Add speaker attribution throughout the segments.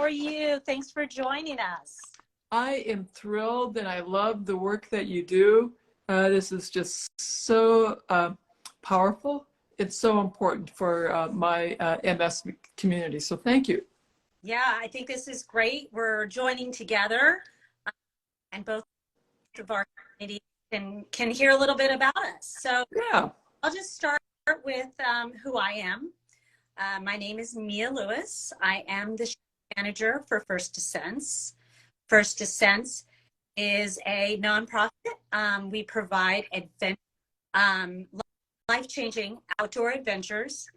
Speaker 1: are you? Thanks for joining us.
Speaker 2: I am thrilled and I love the work that you do. This is just so powerful. It's so important for my MS community. So thank you.
Speaker 1: Yeah, I think this is great. We're joining together and both of our community can hear a little bit about us. So
Speaker 2: Yeah.
Speaker 1: I'll just start with who I am. My name is Mia Lewis. I am the manager for First Descents. First Descents is a nonprofit. We provide life-changing outdoor adventures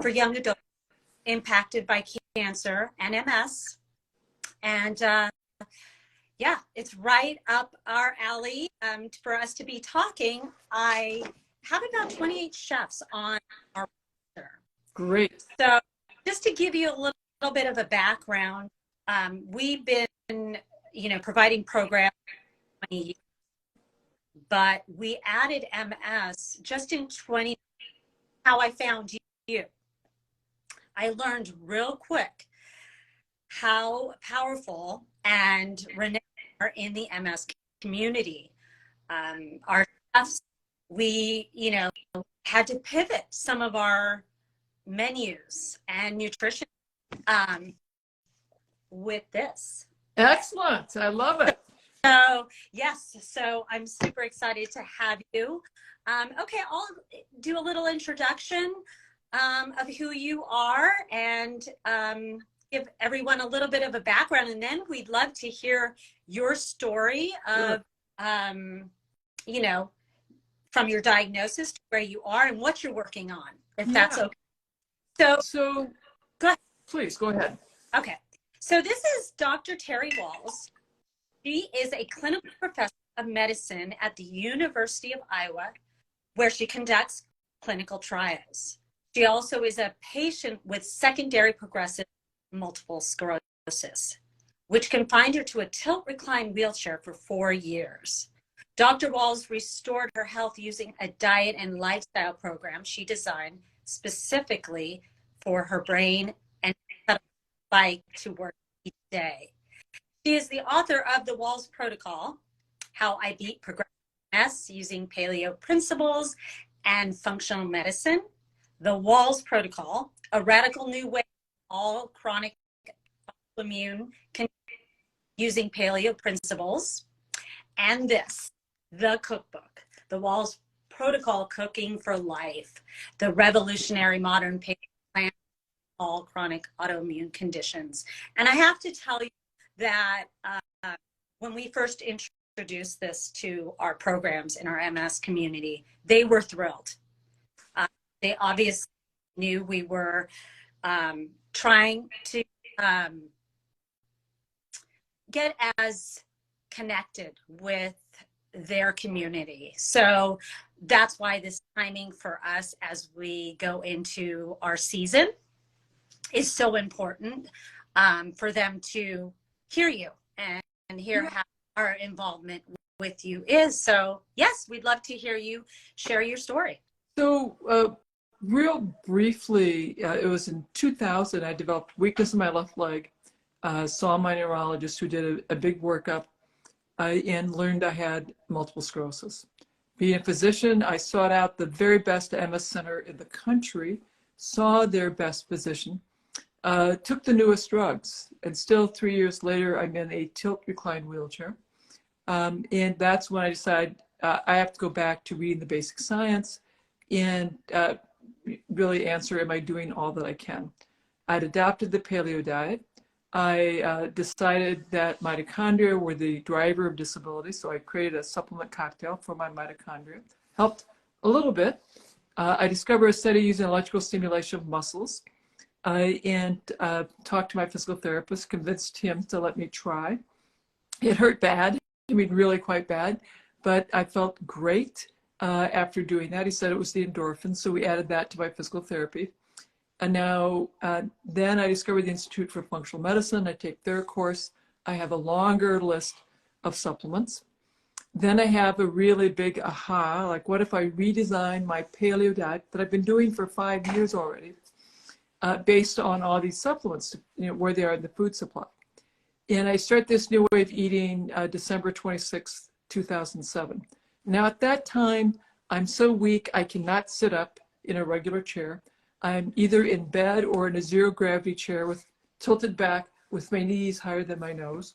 Speaker 1: for young adults impacted by cancer and MS. And yeah, it's right up our alley for us to be talking. I have about 28 chefs on our roster.
Speaker 2: Great.
Speaker 1: So just to give you a little bit of a background, we've been, providing programs for 20 years, but we added MS just in 20. How I found you. I learned real quick how powerful and renowned are in the MS community. Our chefs, we, had to pivot some of our menus and nutrition with this.
Speaker 2: Excellent. I love it.
Speaker 1: So yes, so I'm super excited to have you. Okay, I'll do a little introduction of who you are and give everyone a little bit of a background, and then we'd love to hear your story of, from your diagnosis to where you are and what you're working on, if that's okay.
Speaker 2: So
Speaker 1: go ahead.
Speaker 2: Please go ahead.
Speaker 1: Okay, so this is Dr. Terry Wahls. She is a clinical professor of medicine at the University of Iowa, where she conducts clinical trials. She also is a patient with secondary progressive multiple sclerosis, which confined her to a tilt-recline wheelchair for 4 years. Dr. Wahls restored her health using a diet and lifestyle program she designed specifically for her brain and bike to work each day. She is the author of the Wahls Protocol, How I Beat Progressive MS Using Paleo Principles and Functional Medicine, the Wahls Protocol, a radical new way all chronic autoimmune using paleo principles, and the cookbook, the Wahls Protocol Cooking for Life, the revolutionary modern paleo plan for all chronic autoimmune conditions. And I have to tell you that when we first introduced this to our programs in our MS community, they were thrilled. They obviously knew we were trying to get as connected with their community. So that's why this timing for us as we go into our season is so important for them to hear you and hear how our involvement with you is. So yes, we'd love to hear you share your story.
Speaker 2: So real briefly, it was in 2000, I developed weakness in my left leg, saw my neurologist who did a big workup and learned I had multiple sclerosis. Being a physician, I sought out the very best MS center in the country, saw their best physician, took the newest drugs, and still 3 years later, I'm in a tilt-recline wheelchair. And that's when I decided I have to go back to reading the basic science and really answer, am I doing all that I can? I'd adopted the paleo diet. I decided that mitochondria were the driver of disability, so I created a supplement cocktail for my mitochondria. Helped a little bit. I discovered a study using electrical stimulation of muscles and talked to my physical therapist, convinced him to let me try. It hurt bad, I mean really quite bad, but I felt great after doing that. He said it was the endorphins, so we added that to my physical therapy. And now, then I discovered the Institute for Functional Medicine. I take their course. I have a longer list of supplements. Then I have a really big aha, like what if I redesign my paleo diet that I've been doing for 5 years already based on all these supplements, where they are in the food supply. And I start this new way of eating December 26th, 2007. Now at that time, I'm so weak I cannot sit up in a regular chair. I'm either in bed or in a zero gravity chair with tilted back with my knees higher than my nose.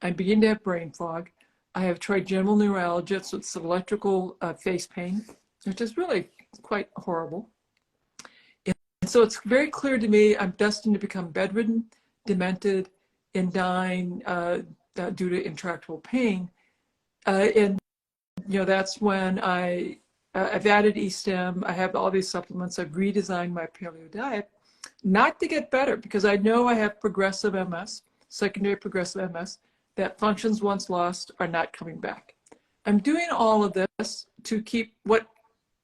Speaker 2: I begin to have brain fog. I have trigeminal neuralgia, so it's electrical face pain, which is really quite horrible. And so it's very clear to me I'm destined to become bedridden, demented, and dying due to intractable pain. And that's when I've added E-stem. I have all these supplements. I've redesigned my paleo diet, not to get better, because I know I have progressive MS, secondary progressive MS, that functions once lost are not coming back. I'm doing all of this to keep what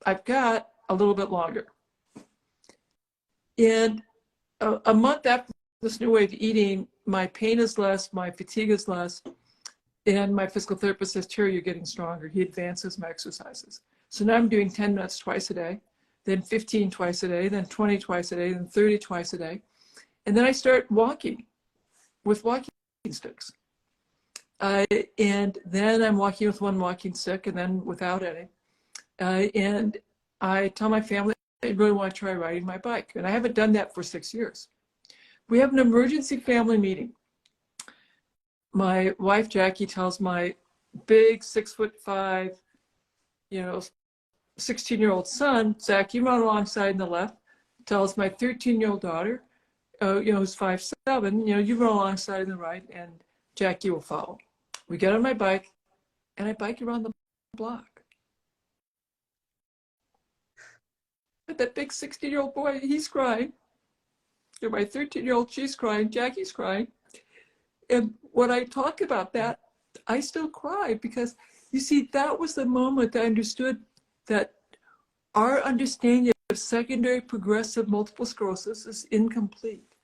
Speaker 2: I've got a little bit longer. And a month after this new way of eating, my pain is less, my fatigue is less, and my physical therapist says, Terry, you're getting stronger. He advances my exercises. So now I'm doing 10 minutes twice a day, then 15 twice a day, then 20 twice a day, then 30 twice a day. And then I start walking with walking sticks. And then I'm walking with one walking stick and then without any. And I tell my family I really want to try riding my bike. And I haven't done that for 6 years. We have an emergency family meeting. My wife, Jackie, tells my big 6'5", 16-year-old son, Zach, you run alongside in the left. Tells my 13-year-old daughter, who's 5'7", you run alongside in the right, and Jackie will follow. We get on my bike, and I bike around the block. But that big 16-year-old boy, he's crying. My 13-year-old, she's crying. Jackie's crying. And when I talk about that, I still cry, because you see, that was the moment I understood that our understanding of secondary progressive multiple sclerosis is incomplete.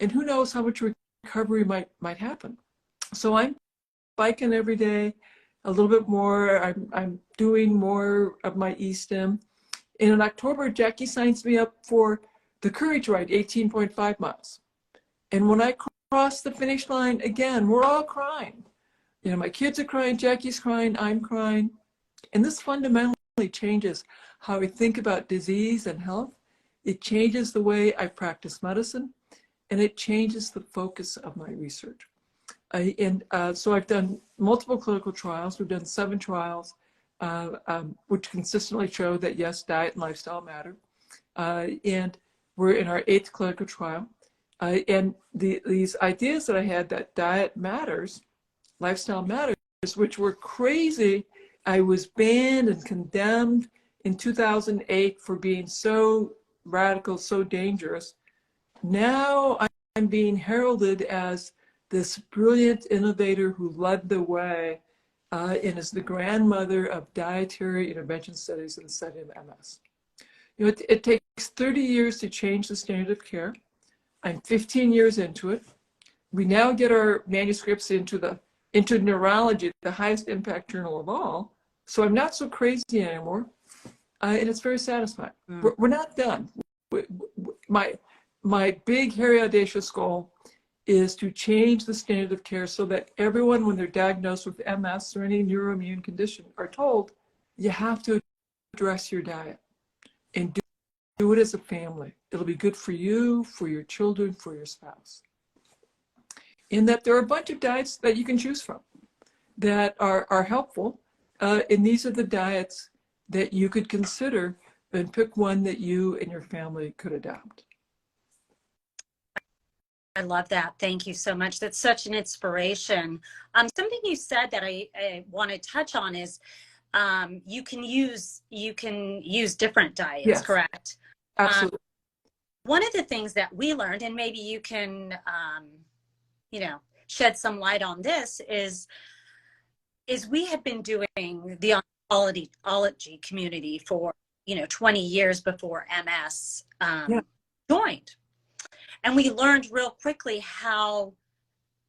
Speaker 2: And who knows how much recovery might happen. So I'm biking every day, a little bit more. I'm doing more of my E-stem. And in October, Jackie signs me up for the Courage Ride, 18.5 miles. And when I cross the finish line again, we're all crying. My kids are crying, Jackie's crying, I'm crying. And this fundamentally changes how I think about disease and health. It changes the way I practice medicine, and it changes the focus of my research. So I've done multiple clinical trials. We've done 7 trials, which consistently show that, yes, diet and lifestyle matter. And we're in our 8th clinical trial. And these ideas that I had that diet matters, lifestyle matters, which were crazy. I was banned and condemned in 2008 for being so radical, so dangerous. Now I'm being heralded as this brilliant innovator who led the way and is the grandmother of dietary intervention studies in the study of MS. It takes 30 years to change the standard of care. I'm 15 years into it. We now get our manuscripts into neurology, the highest impact journal of all. So I'm not so crazy anymore. And it's very satisfying. We're not done. My big, hairy, audacious goal is to change the standard of care so that everyone, when they're diagnosed with MS or any neuroimmune condition, are told, you have to address your diet and do it as a family. It'll be good for you, for your children, for your spouse. And that there are a bunch of diets that you can choose from that are helpful. And these are the diets that you could consider, and pick one that you and your family could adopt.
Speaker 1: I love that. Thank you so much. That's such an inspiration. Something you said that I want to touch on is you can use different diets,
Speaker 2: Yes,
Speaker 1: correct?
Speaker 2: absolutely.
Speaker 1: One of the things that we learned, and maybe you can, shed some light on this, is we have been doing the oncology community for 20 years before MS joined. And we learned real quickly how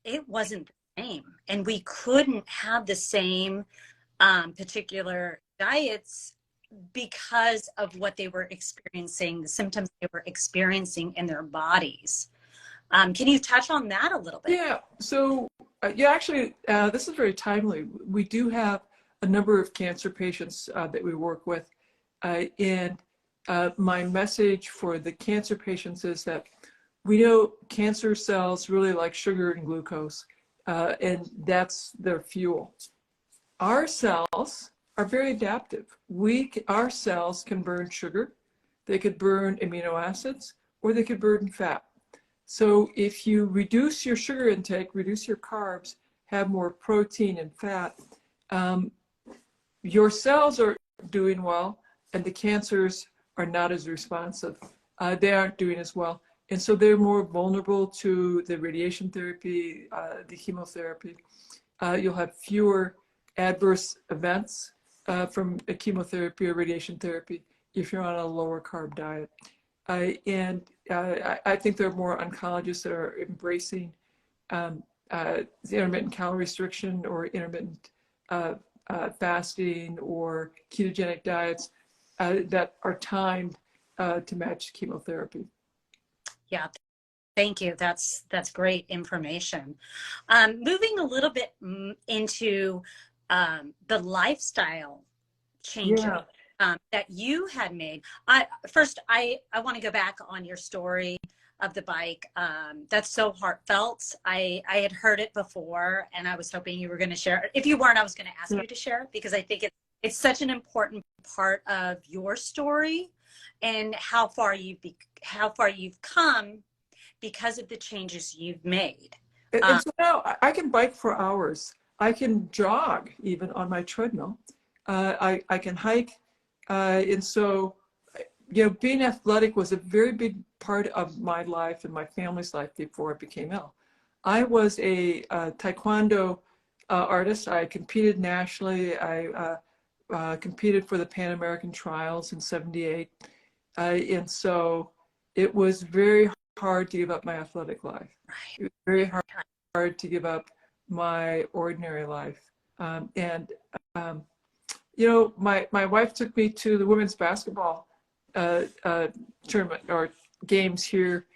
Speaker 1: it wasn't the same, and we couldn't have the same particular diets because of what they were experiencing, the symptoms they were experiencing in their bodies. Can you touch on that a little bit?
Speaker 2: Yeah. So, yeah, actually, this is very timely. We do have a number of cancer patients that we work with. And my message for the cancer patients is that we know cancer cells really like sugar and glucose, and that's their fuel. Our cells are very adaptive. Our cells can burn sugar, they could burn amino acids, or they could burn fat. So if you reduce your sugar intake, reduce your carbs, have more protein and fat, your cells are doing well, and the cancers are not as responsive. They aren't doing as well. And so they're more vulnerable to the radiation therapy, the chemotherapy. You'll have fewer adverse events from a chemotherapy or radiation therapy if you're on a lower carb diet. I think there are more oncologists that are embracing intermittent calorie restriction or intermittent fasting or ketogenic diets that are timed to match chemotherapy.
Speaker 1: Yeah, thank you. That's great information. Moving a little bit into the lifestyle changes.
Speaker 2: Yeah.
Speaker 1: That you had made. I want to go back on your story of the bike. That's so heartfelt. I had heard it before, and I was hoping you were going to share it. If you weren't, I was going to ask you to share it, because I think it's such an important part of your story and how far you've come because of the changes you've made.
Speaker 2: And so now I can bike for hours. I can jog even on my treadmill. I can hike. And so, being athletic was a very big part of my life and my family's life before I became ill. I was a taekwondo artist. I competed nationally. I competed for the Pan American Trials in '78. And so it was very hard to give up my athletic life. It was very hard to give up my ordinary life. My wife took me to the women's basketball tournament or games here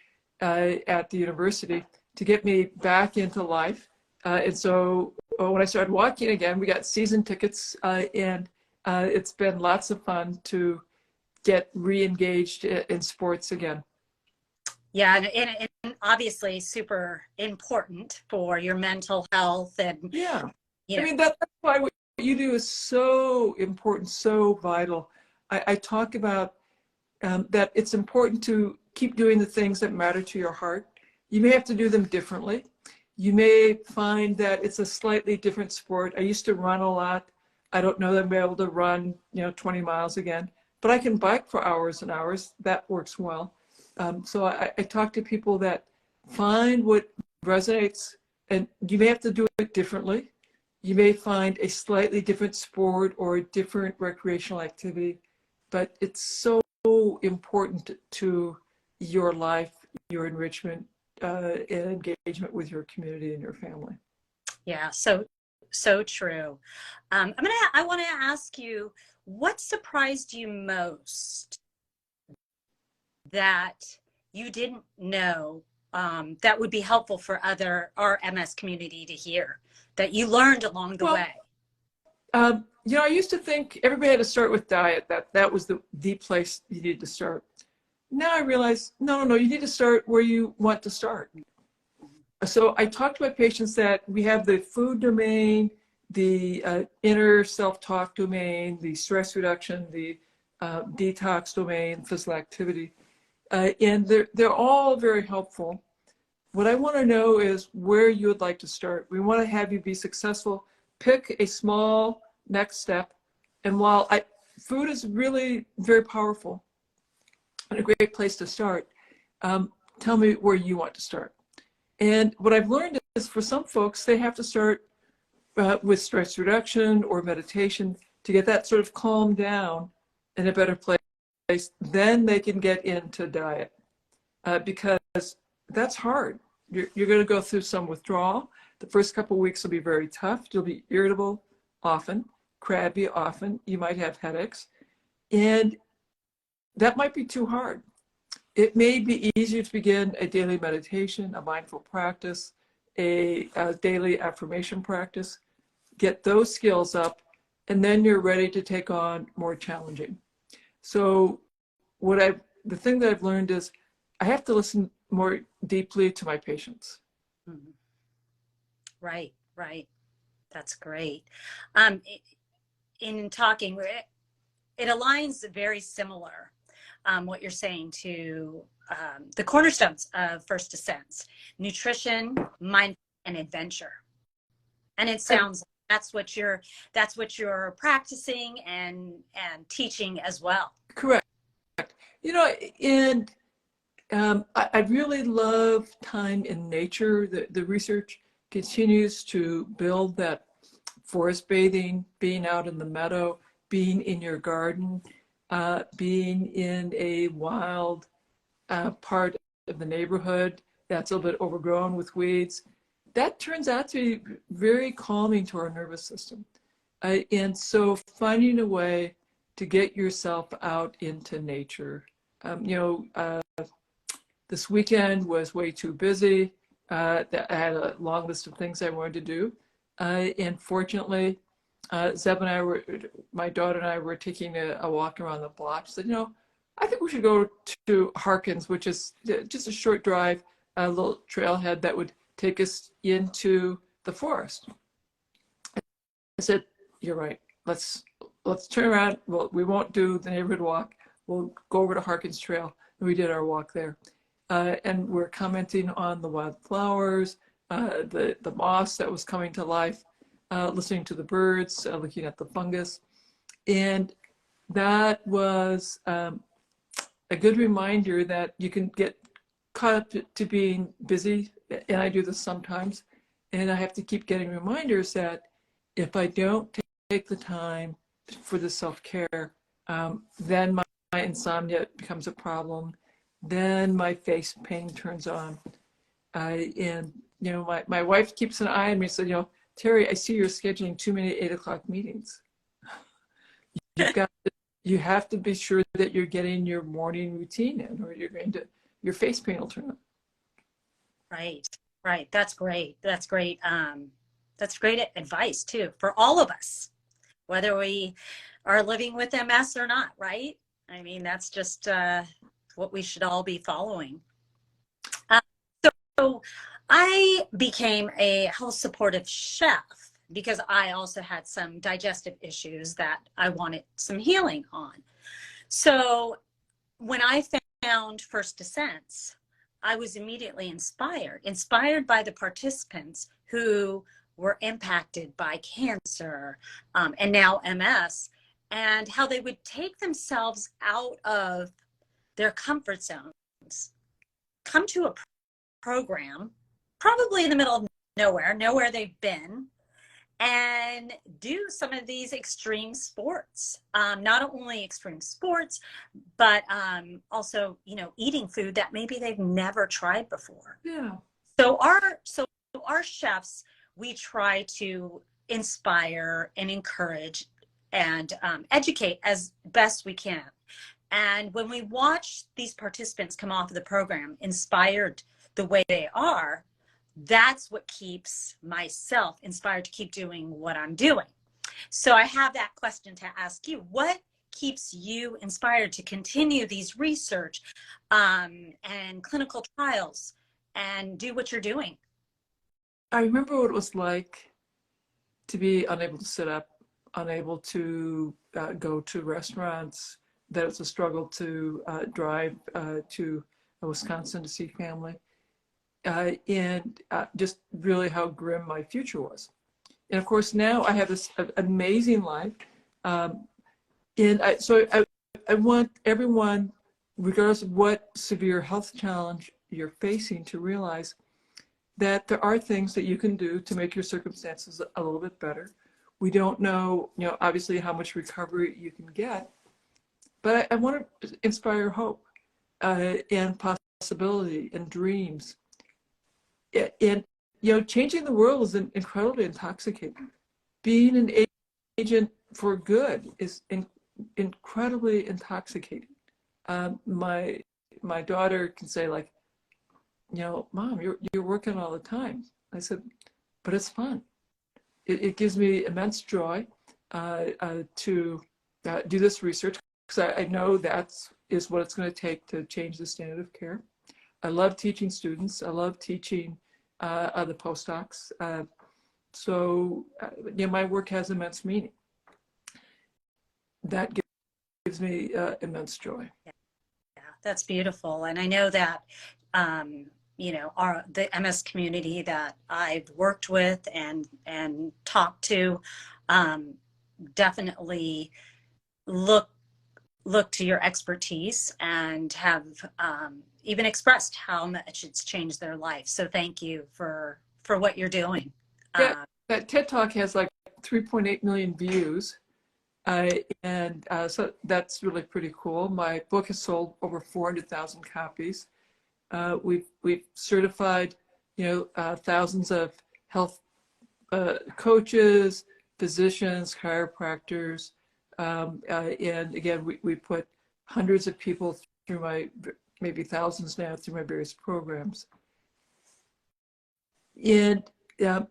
Speaker 2: at the university to get me back into life. And so when I started walking again, we got season tickets, and it's been lots of fun to get re-engaged in sports again.
Speaker 1: Yeah, and obviously super important for your mental health. And
Speaker 2: yeah, I mean, that's why what you do is so important, so vital. I talk about that it's important to keep doing the things that matter to your heart. You may have to do them differently. You may find that it's a slightly different sport. I used to run a lot. I don't know that I'll be able to run, 20 miles again, but I can bike for hours and hours. That works well. So I talk to people that find what resonates, and you may have to do it differently. You may find a slightly different sport or a different recreational activity, but it's so important to your life, your enrichment, and engagement with your community and your family.
Speaker 1: Yeah, so true. I want to ask you, what surprised you most that you didn't know that would be helpful for our MS community to hear, that you learned along the way?
Speaker 2: I used to think everybody had to start with diet, that was the place you needed to start. Now I realize, no, you need to start where you want to start. So I talk to my patients that we have the food domain, the inner self-talk domain, the stress reduction, the detox domain, physical activity, and they're all very helpful. What I want to know is where you would like to start. We want to have you be successful. Pick a small next step. And while food is really very powerful and a great place to start, tell me where you want to start. And what I've learned is for some folks, they have to start with stress reduction or meditation to get that sort of calm down in a better place. Then they can get into diet because that's hard. You're going to go through some withdrawal. The first couple of weeks will be very tough. You'll be irritable often, crabby often. You might have headaches. And that might be too hard. It may be easier to begin a daily meditation, a mindful practice, a daily affirmation practice, get those skills up, and then you're ready to take on more challenging. So the thing that I've learned is I have to listen more deeply to my patients.
Speaker 1: Mhm. Right, right. That's great. In talking, it aligns very similar, what you're saying to the cornerstones of First Ascents: nutrition, mind, and adventure. And it sounds like that's what you're practicing and teaching as well.
Speaker 2: Correct. You know, and I really love time in nature. The research continues to build that forest bathing, being out in the meadow, being in your garden, being in a wild part of the neighborhood that's a little bit overgrown with weeds. That turns out to be very calming to our nervous system. And so finding a way to get yourself out into nature. This weekend was way too busy. I had a long list of things I wanted to do. And fortunately, Zeb and my daughter and I were taking a walk around the block. She said, I think we should go to Harkins, which is just a short drive, a little trailhead that would take us into the forest. I said, you're right. Let's turn around. Well, we won't do the neighborhood walk. We'll go over to Harkins Trail. And we did our walk there. And we're commenting on the wildflowers, the moss that was coming to life, listening to the birds, looking at the fungus. And that was a good reminder that you can get caught up to being busy, and I do this sometimes, and I have to keep getting reminders that if I don't take the time for the self-care, then my insomnia becomes a problem. Then my face pain turns on. And, my wife keeps an eye on me and said, Terry, I see you're scheduling too many 8 o'clock meetings. You have to be sure that you're getting your morning routine in, or your face pain will turn on.
Speaker 1: Right. That's great. That's great. That's great advice too, for all of us, whether we are living with MS or not, right? I mean, that's just what we should all be following. So I became a health supportive chef because I also had some digestive issues that I wanted some healing on. So when I found First Ascents, I was immediately inspired by the participants who were impacted by cancer and now MS, and how they would take themselves out of their comfort zones, come to a program, probably in the middle of nowhere they've been, and do some of these extreme sports. Not only extreme sports, but also, eating food that maybe they've never tried before.
Speaker 2: Yeah.
Speaker 1: So our chefs, we try to inspire and encourage and educate as best we can. And when we watch these participants come off of the program inspired the way they are, that's what keeps myself inspired to keep doing what I'm doing. So I have that question to ask you. What keeps you inspired to continue these research and clinical trials and do what you're doing?
Speaker 2: I remember what it was like to be unable to sit up, unable to go to restaurants, that it's a struggle to drive to Wisconsin to see family, and just really how grim my future was. And of course, now I have this amazing life. So I want everyone, regardless of what severe health challenge you're facing, to realize that there are things that you can do to make your circumstances a little bit better. We don't know, obviously how much recovery you can get, but I want to inspire hope and possibility and dreams. And, changing the world is incredibly intoxicating. Being an agent for good is incredibly intoxicating. My daughter can say, like, you know, Mom, you're working all the time. I said, but it's fun. It gives me immense joy to do this research, because I know that is what it's going to take to change the standard of care. I love teaching students. I love teaching other postdocs. So you know, my work has immense meaning. That gives me immense joy.
Speaker 1: Yeah, that's beautiful. And I know that, you know, the MS community that I've worked with and talked to, definitely look to your expertise and have even expressed how much it's changed their life. So thank you for what you're doing.
Speaker 2: Yeah, that TED Talk has like 3.8 million views. So that's really pretty cool. My book has sold over 400,000 copies. We've certified, you know, thousands of health coaches, physicians, chiropractors, and again, we put hundreds of people through maybe thousands now through my various programs. And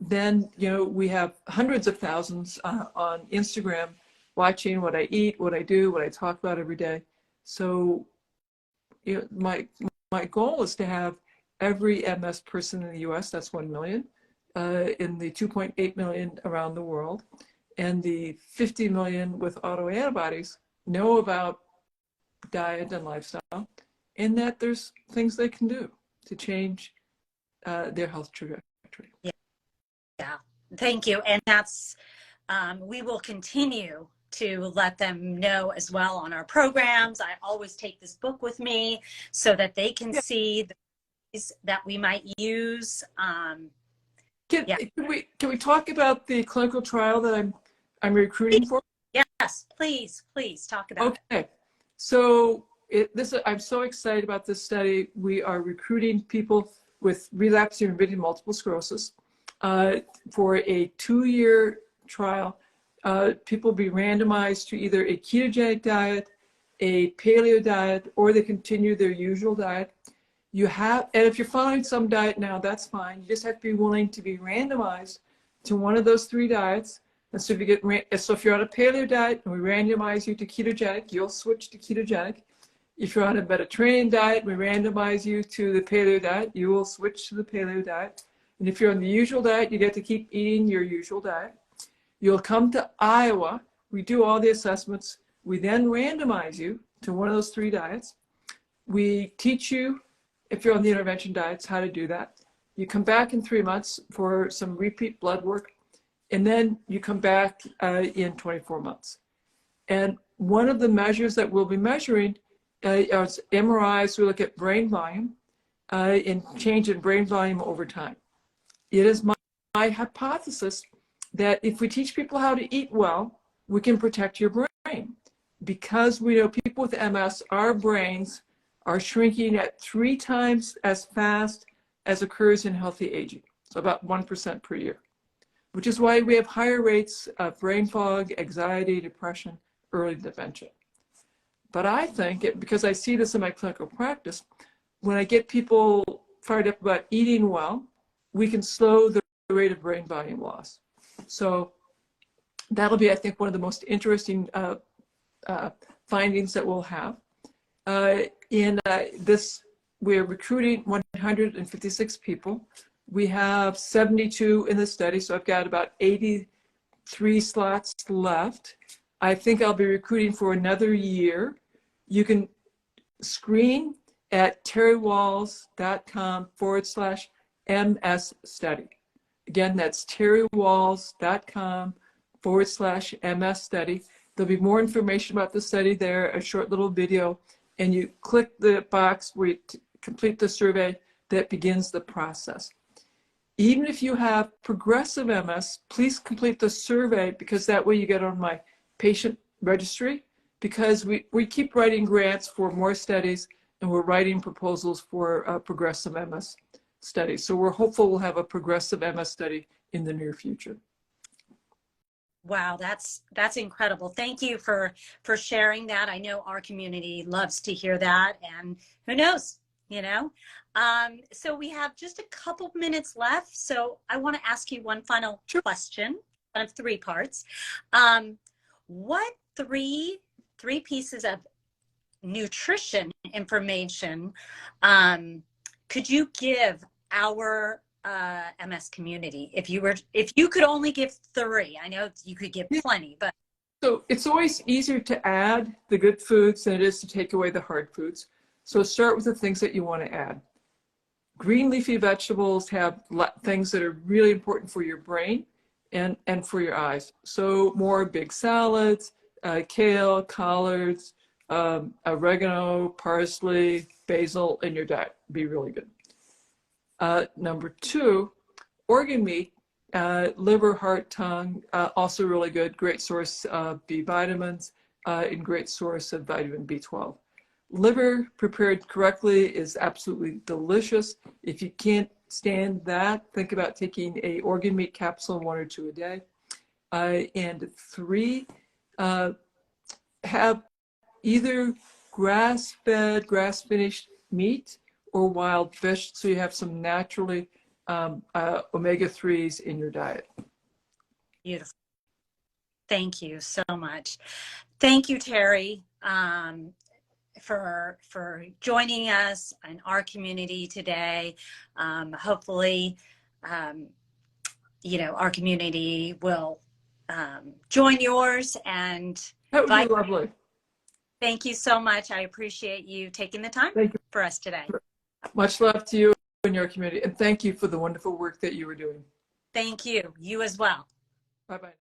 Speaker 2: then, you know, we have hundreds of thousands on Instagram watching what I eat, what I do, what I talk about every day. So, you know, my goal is to have every MS person in the US, that's 1 million, in the 2.8 million around the world, and the 50 million with autoantibodies know about diet and lifestyle, and that there's things they can do to change their health trajectory.
Speaker 1: Yeah, thank you. And that's, we will continue to let them know as well on our programs. I always take this book with me so that they can see the ways that we might use.
Speaker 2: Can we talk about the clinical trial that I'm recruiting for?
Speaker 1: Yes, please talk about it.
Speaker 2: Okay, so I'm so excited about this study. We are recruiting people with relapsing remitting multiple sclerosis for a 2-year trial. People will be randomized to either a ketogenic diet, a paleo diet, or they continue their usual diet. And if you're following some diet now, that's fine. You just have to be willing to be randomized to one of those 3 diets. And so if you're on a paleo diet and we randomize you to ketogenic, you'll switch to ketogenic. If you're on a Mediterranean diet, we randomize you to the paleo diet, you will switch to the paleo diet. And if you're on the usual diet, you get to keep eating your usual diet. You'll come to Iowa. We do all the assessments. We then randomize you to one of those 3 diets. We teach you, if you're on the intervention diets, how to do that. You come back in 3 months for some repeat blood work, and then you come back in 24 months. And one of the measures that we'll be measuring is MRIs. We look at brain volume and change in brain volume over time. It is my hypothesis that if we teach people how to eat well, we can protect your brain. Because we know people with MS, our brains are shrinking at 3 times as fast as occurs in healthy aging, so about 1% per year, which is why we have higher rates of brain fog, anxiety, depression, early dementia. But I think, because I see this in my clinical practice, when I get people fired up about eating well, we can slow the rate of brain volume loss. So that'll be, I think, one of the most interesting findings that we'll have. We're recruiting 156 people. We have 72 in the study, so I've got about 83 slots left. I think I'll be recruiting for another year. You can screen at terrywahls.com/MS study. Again, that's terrywahls.com/MS study. There'll be more information about the study there, a short little video, and you click the box where you complete the survey that begins the process. Even if you have progressive MS, please complete the survey, because that way you get on my patient registry, because we keep writing grants for more studies, and we're writing proposals for progressive MS studies. So we're hopeful we'll have a progressive MS study in the near future.
Speaker 1: Wow, that's incredible. Thank you for sharing that. I know our community loves to hear that, and who knows, you know. So we have just a couple minutes left. So I want to ask you one final
Speaker 2: Sure.
Speaker 1: question, kind of three parts. Um, what three pieces of nutrition information could you give our MS community if you could only give three? I know you could give
Speaker 2: Yeah.
Speaker 1: plenty, but
Speaker 2: So it's always easier to add the good foods than it is to take away the hard foods. So start with the things that you want to add. Green leafy vegetables have things that are really important for your brain and for your eyes. So more big salads, kale, collards, oregano, parsley, basil in your diet would be really good. Number two, organ meat, liver, heart, tongue, also really good. Great source of B vitamins and great source of vitamin B12. Liver prepared correctly is absolutely delicious. If you can't stand that, think about taking a organ meat capsule, 1 or 2 a day. And three, have either grass-fed, grass-finished meat or wild fish, so you have some naturally omega-3s in your diet.
Speaker 1: beautiful. Thank you so much. Thank you, Terry, for joining us in our community today. Hopefully, you know, our community will join yours and
Speaker 2: That would be lovely.
Speaker 1: thank you so much. I appreciate you taking the time
Speaker 2: Thank you.
Speaker 1: for us today.
Speaker 2: Much love to you and your community, and thank you for the wonderful work that you were doing.
Speaker 1: Thank you. You as well.
Speaker 2: Bye-bye.